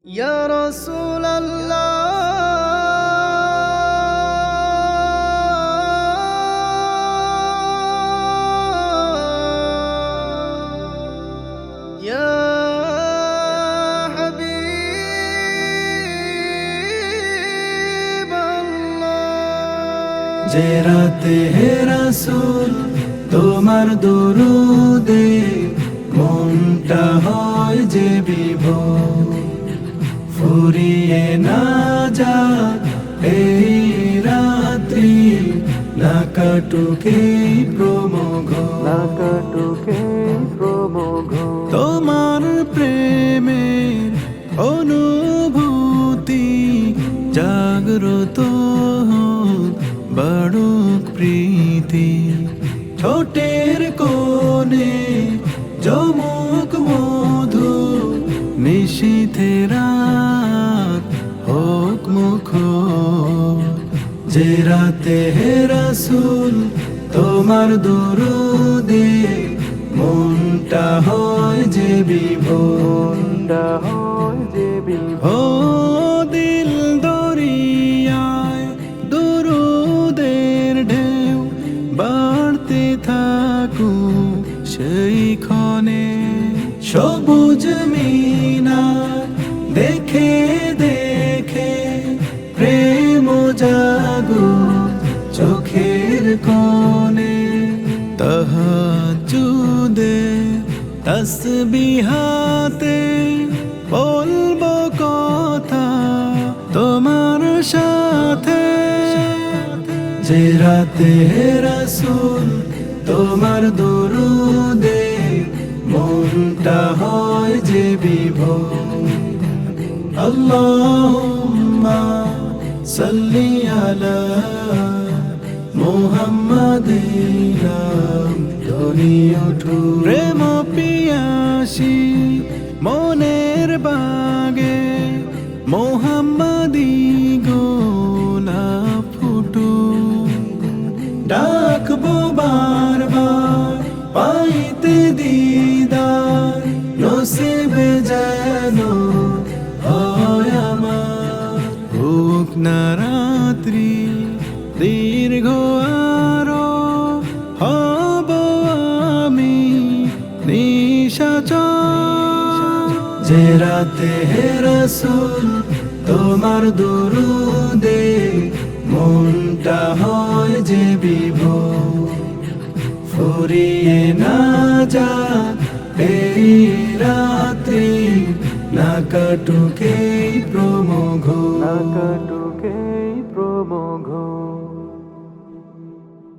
ইয়া রাসূলাল্লাহ ইয়া হাবিবাল্লাহ। যে রাতে হে রাসূল তোমার দরুদে মনটা হয় যে বিভোর, ফুরিয়ে না যা এই রাত্রি, না কাটুকে প্রমোঘ, তোমার প্রেমের অনুভূতি জাগ্রত বাড়ুক প্রীতি, ঠোঁটের কোণে যমুক মধু, নিশীথে রাত হোক মুখর। যে রাতে হে রাসূল তোমার দরুদে মনটা হয় যে বিভোর, ও দিল দরিয়ায় দরুদের ঢেউ বাড়তে থাকুক সেই ক্ষণে, সবুজ মিনার দেখে দেখে প্রেম জাগো চোখের কোণে, তাহাজ্জুদে তাসবিহাতে বলবো কথা তোমার সাথে। যে রাতে হে রাসূল তোমার দরুদে মনটা হয় যে বিভোর, আল্লাহুম্মা সাল্লি আলা মুহাম্মাদিন, ধ্বনি ওঠো প্রেম পিয়াসী মনের বাগে, মুহাম্মাদি গোলাপ ফুটো, ডাকবো বারবার পাইতে দিদার, নসিবে যেন হয় আমার। হোক না রাত্রি দীর্ঘ আরো, হব আমি নিশাচর। যে রাতে হে রাসূল তোমার দরুদে মনটা হয় যে বিভোর, ফুরিয়ে না যা এই রাত্রি, না কাটুকে প্রমোঘ।